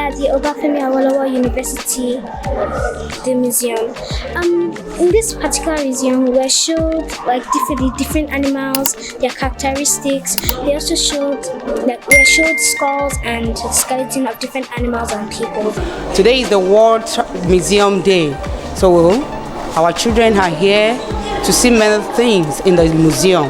at the Obafemi Awolowo University, the museum. In this particular museum, we were showed like different animals, their characteristics. They also showed we were showed skulls and skeleton of different animals and people. Today is the World Museum Day, so our children are here to see many things in the museum.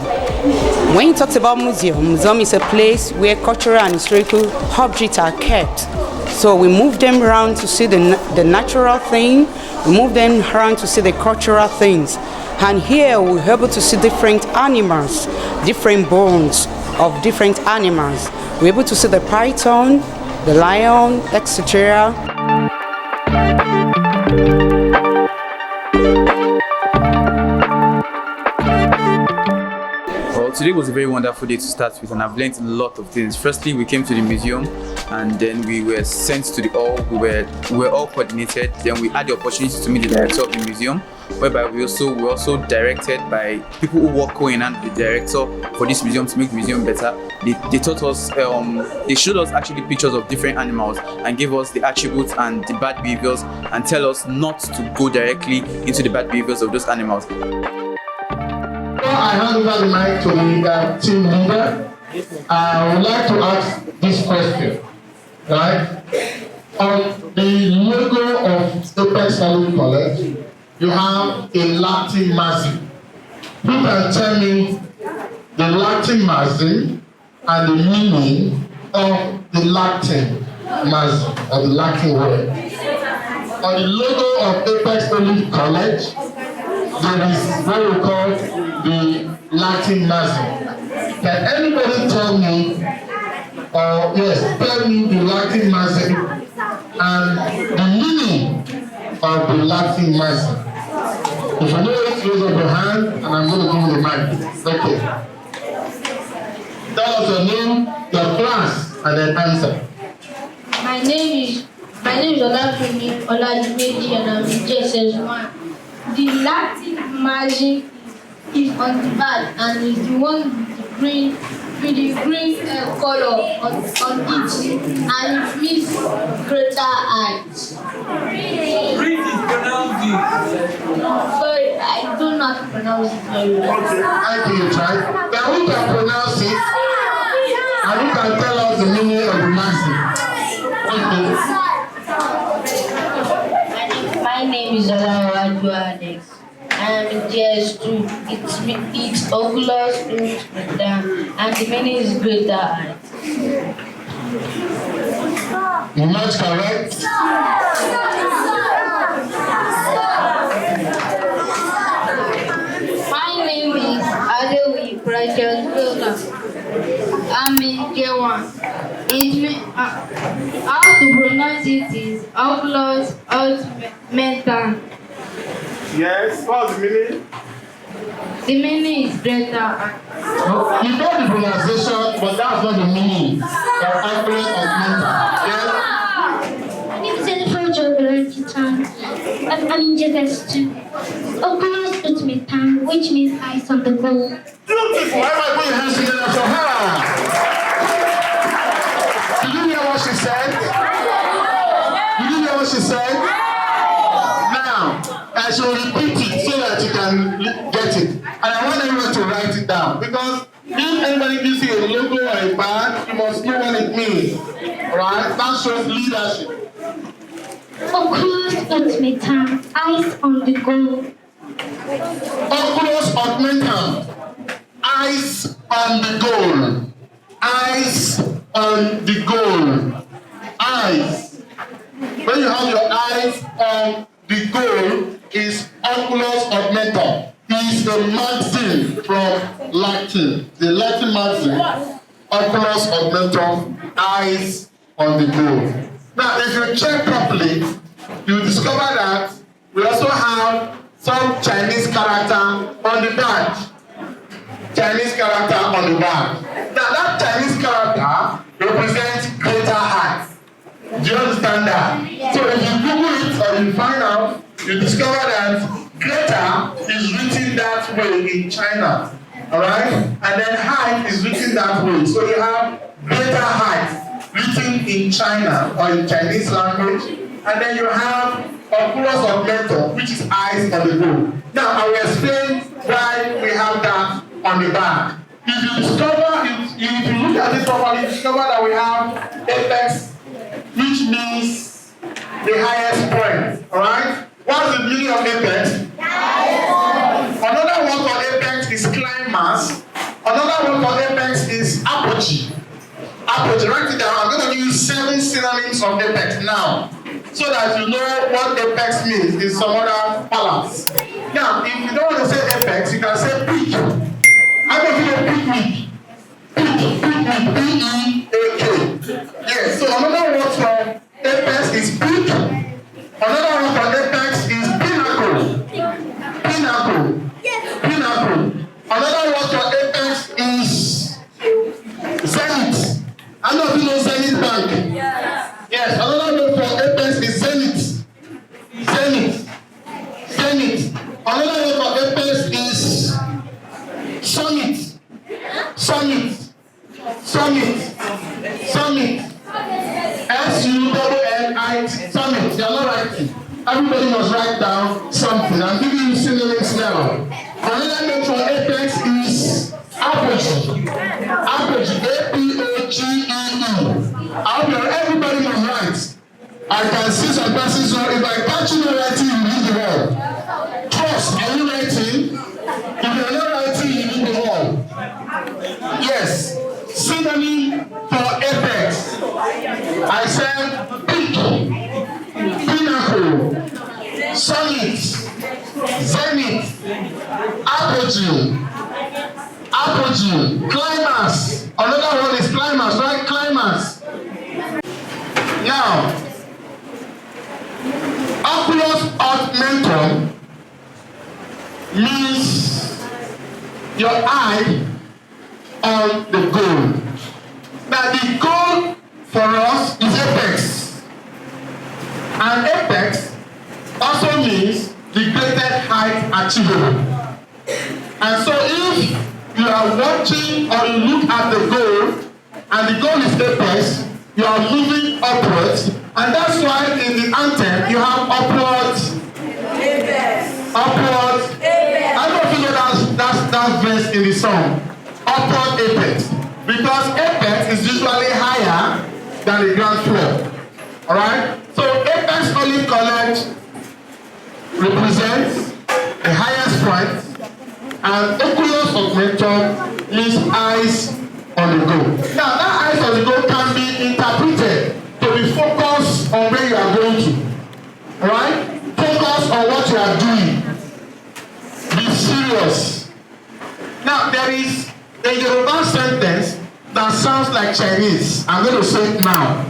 When you talk about museum is a place where cultural and historical objects are kept. So we move them around to see the natural thing, we move them around to see the cultural things. And here we're able to see different animals, different bones of different animals. We're able to see the python, the lion, etc. Today was a very wonderful day to start with, and I've learned a lot of things. Firstly, we came to the museum, and then we were sent to the hall. We were all coordinated. Then we had the opportunity to meet the director of the museum, whereby we were also directed by people who work co-hand with the director for this museum to make the museum better. They taught us, they showed us actually pictures of different animals and gave us the attributes and the bad behaviors, and tell us not to go directly into the bad behaviors of those animals. I hand over the mic to the team leader. I would like to ask this question, right? On the logo of Apex College, you have a Latin Mazi. Who can tell me the Latin Mazi and the meaning of the Latin Mazi, or the Latin word? On the logo of Apex College, there is what we call the Latin Mazi. Can anybody tell me, tell me the Latin Mazi and the meaning of the Latin Mazi? If you know it, raise up your hand, and I'm going to give you the mic. Okay. Tell us your name, your class, and then answer. My name is Olafemi Oladimeji, and I'm in JSS1. The Latin Mazi is on the back and is the one with the green color on it, and it means greater heights. Sorry, I do not pronounce it very well. I can try. Then who can pronounce it? And who can tell us the meaning of the Mazi? My name is Olawaraju Alex. I am in JS2. It's oculus and the meaning is greater height. Not correct. My name is Adewi Precious. I'm in J1. How to pronounce it is oculus augmentum. Yes, what's the meaning? The meaning is greater height. You know the pronunciation, but that's not the meaning of oculus augmentum. Yes? My name is Jennifer. I'm in JS2. Oculus augmentum, which means eyes on the goal. Beautiful. Everybody put your hands together for her. Did you hear what she said? Did you hear what she said? Now, I shall repeat it so that you can get it. And I want everyone to write it down. Because if anybody gives you a logo or a badge, you must know what it means. Alright? That shows leadership. Oculus augmentum, eyes on the goal. Oculus augmentum, eyes on the goal. Eyes on the goal. Eyes. When you have your eyes on the goal, is oculus augmentum. Is the Latin from Latin. The Latin Latin. Oculus augmentum, eyes on the goal. Now, if you check properly, you discover that we also have some Chinese character on the badge. Chinese character on the badge. Now, that Chinese character represents greater height. Do you understand that? Yes. So, if you Google it or you find out, you discover that greater is written that way in China. Alright? And then height is written that way. So, you have greater height. written in China or in Chinese language, and then you have oculus augmentum, which is eyes on the go. Now, I will explain why we have that on the back. If you discover, if you look at it properly, you discover that we have apex, which means the highest point. Alright? What's the meaning of apex? Another word for apex is climax. Another word for apex is apogee. Apogee, write it down. I'm going to use 7 synonyms of apex now, so that you know what apex means in some other parlance. Now, if you don't want to say apex, you can say peak. How many of you know picnic? P-E-A-K. Yes, so another word for apex is peak. Another word for apex is pinnacle. Pinnacle. Pinnacle. Another word for apex is zenith. How many of you know Zenith Bank? Yes, another word for apex is zenith. Zenith. Zenith. Another word for apex is summit. Summit. Summit. Summit. S-U-M-M-I-T. Summit. You are not writing. Everybody must write down something. I'm giving you synonyms now. Another name for apex is apogee. Apogee. A-P-O-G-E-E. I hope everybody must write. I can see some persons, so if I catch you writing, you read the word. Trust, are you writing? If you're not writing, you read the word. Yes. Synonym for apex. I said peak, pinnacle, summit, zenith, apogee, apogee, climax. Another one is climax, right? Climax. Now, oculus augmentum means your eye on the goal. Now, the goal for us is apex. And apex also means the greatest height achievable. And so if you are watching or you look at the goal, and the goal is apex, you are moving upwards. And that's why in the anthem you have upwards. Apex. Upwards. Apex. I don't know if that verse in the song. Upward apex. Because apex is usually higher than the ground floor. Alright? So apex olive college represents the highest point, and oculus augmentum means eyes on the go. Now that eyes on the go can be interpreted to be focused on where you are going to. Alright? Focus on what you are doing. Be serious. Now there is a Yoruba sentence that sounds like Chinese. I'm going to say it now.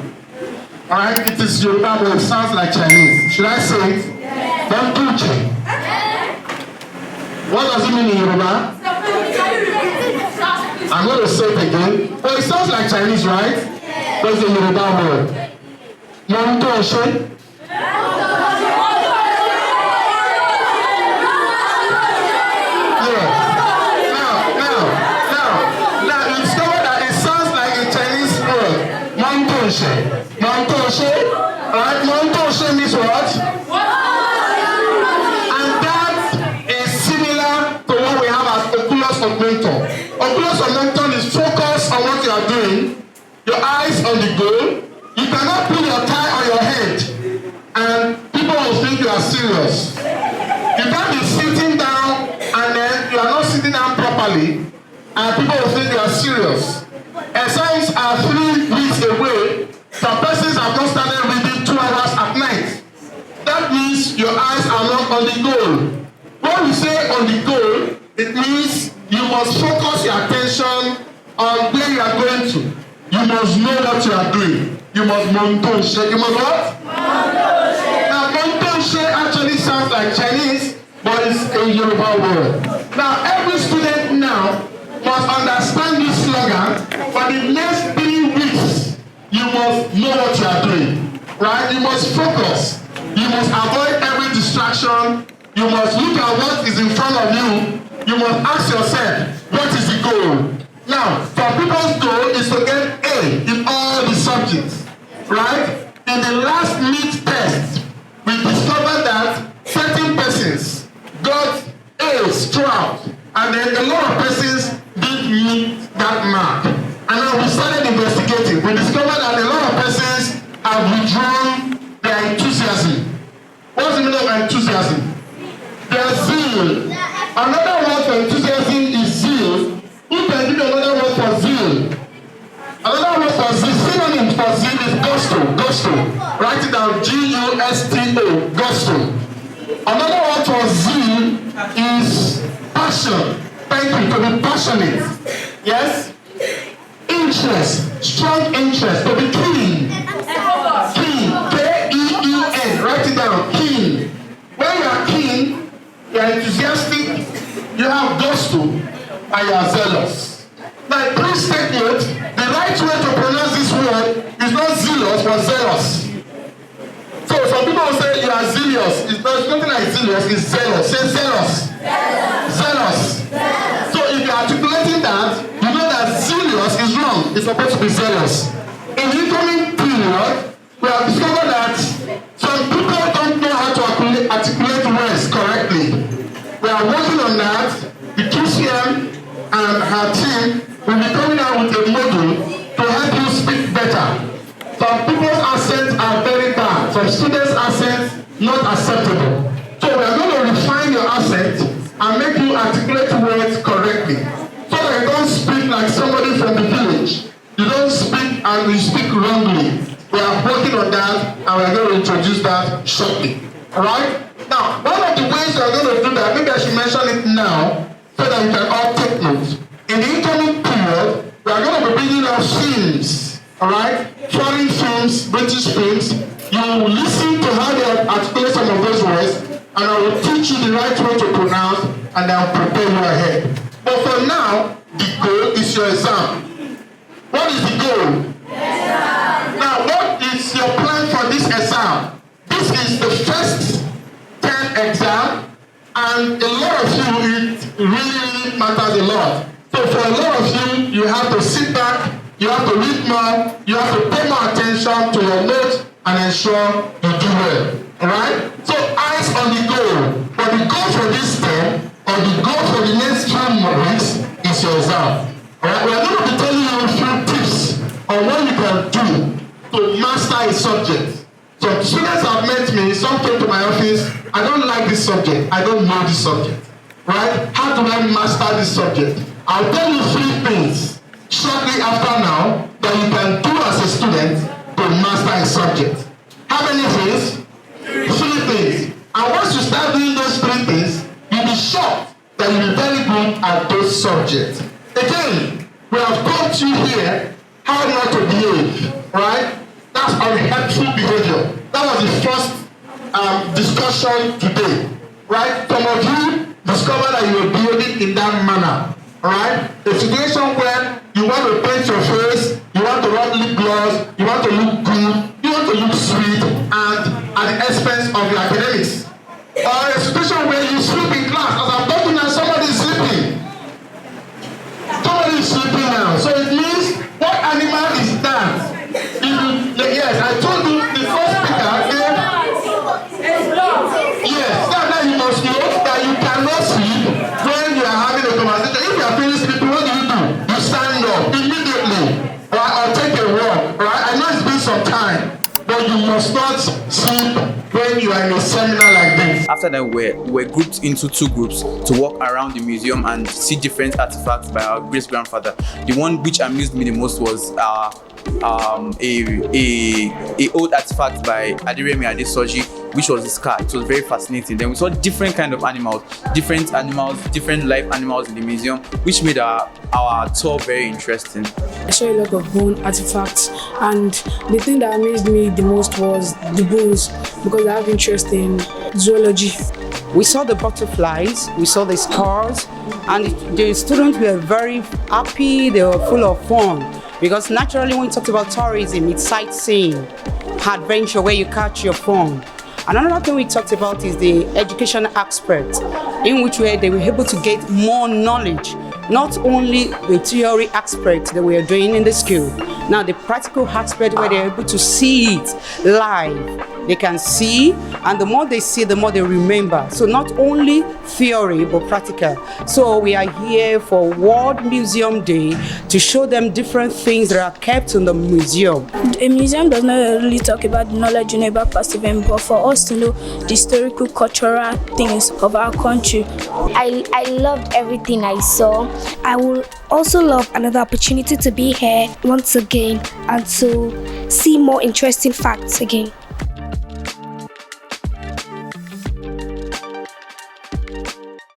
Alright, it is Yoruba, but it sounds like Chinese. Should I say it? Don't preach it. What does it mean in Yoruba? I'm going to say it again. Well, it sounds like Chinese, right? But it's a Yoruba word. Montoshe. Montoshe, right? Montoshe means what? And that is similar to what we have as oculus augmentum. Oculus augmentum is focused on what you are doing, your eyes on the goal. You cannot put your tie on your head and people will think you are serious. You can't be sitting down and then you are not sitting down properly and people will think you are serious. Exams are 3 weeks away. Some persons have not started reading 2 hours at night. That means your eyes are not on the goal. When we say on the goal, it means you must focus your attention on where you are going to. You must know what you are doing. You must montoshe. You must what? Montoshe. Now montoshe actually sounds like Chinese, but it's a Yoruba word. Now every student now must understand this slogan. For the next 3 weeks, you must know what you are doing, right? You must focus. You must avoid every distraction. You must look at what is in front of you. You must ask yourself, what is the goal? Now, some people's goal is to get A in all the subjects, right? In the last MIT test, we discovered that certain persons got A's throughout, and then a lot of persons didn't meet that mark. And now we started investigating. We discovered that a lot of persons have withdrawn their enthusiasm. What's the meaning of enthusiasm? Their zeal. Another word for enthusiasm is zeal. Who can give another word for zeal? Another word for zeal, synonym for zeal is gusto. Gusto. Write it down. G-U-S-T-O. Gusto. Another word for zeal is passion. Thank you. To be passionate. Yes? Interest. Strong interest. To be keen. Keen. K-E-E-N. Write it down. Keen. When you are keen, you are enthusiastic, you have gusto, and you are zealous. Now, please take note, the right way to pronounce this word is not zealous, but zealous. So, some people will say you are zealous. It's nothing like zealous, it's zealous. Say zealous. Zealous. So, if you're articulating that, you know that zealous is wrong. It's supposed to be zealous. In the incoming period, we have discovered that some people don't know how to articulate words correctly. We are working on that. The QCM and her team will be coming out with a module to help you speak better. Some people's accents are very bad. Some students' accents not acceptable. So we are going to refine your accent and make you articulate words correctly, so that you don't speak like somebody from the village. You don't speak and you speak wrongly. We are working on that, and we are going to introduce that shortly. Alright? Now, one of the ways we are going to do that, maybe I should mention it now, so that you can all take notes. In the incoming period, we are going to be bringing out films. Alright? Foreign films, British films. You will listen to how they articulate some of those words, and I will teach you the right way to pronounce, and I will prepare you ahead. But for now, the goal is your exam. What is the goal? Now, what is your plan for this exam? This is the first term exam, and a lot of you, it really matters a lot. So for a lot of you, you have to sit back, you have to read more, you have to pay more attention to your notes and ensure you do well. Alright? So eyes on the goal. But the goal for this term, or the goal for the next 2 weeks, is your exam. Alright? We are going to be telling you a few tips on what you can do to master a subject. Some students have met me, some came to my office, I don't like this subject, I don't know this subject. Right? How do I master this subject? I'll tell you 3 things shortly after now that you can do as a student to master a subject. How many things? 3 things. And once you start doing those 3 things, you'll be shocked that you'll be very good at those subjects. Again, we have taught you here how not to behave, right? That's unhelpful behavior. That was the first discussion today, right? Some of you discovered that you were behaving in that manner, right? A situation where you want to paint your face, you want to rub lip gloss, you want to look good, you want to look sweet, and at the expense of your academics. Or a situation where you sleep in class. As I'm talking now, somebody is sleeping. Somebody is sleeping now. So it means, what animal is that? Yes, I told you the first speaker gave. Yes, that you must know that you cannot sleep when you are having a conversation. If you are feeling sleepy, what do? You stand up immediately, right? Or take a walk, right? I know it's been some time, but you must not sleep when you are in a seminar like this. After that, we're grouped into 2 groups to walk around the museum and see different artifacts by our great grandfather. The one which amused me the most was a old artifact by Adiremi Adesoji, which was his car. It was very fascinating. Then we saw different kind of animals, different live animals in the museum, which made our tour very interesting. I saw a lot of bone artifacts, and the thing that amazed me the most was the bones, because I have interest in zoology. We saw the butterflies, we saw the skulls, and the students were very happy, they were full of fun. Because naturally when you talk about tourism, it's sightseeing, adventure where you catch your phone. Another thing we talked about is the education aspect, in which way they were able to get more knowledge not only the theory aspect that we are doing in the school, now the practical aspect where they're able to see it live. They can see, and the more they see, the more they remember. So not only theory, but practical. So we are here for World Museum Day to show them different things that are kept in the museum. A museum does not really talk about the knowledge you know about past events, but for us to know the historical, cultural things of our country. I loved everything I saw. I will also love another opportunity to be here once again and to see more interesting facts again.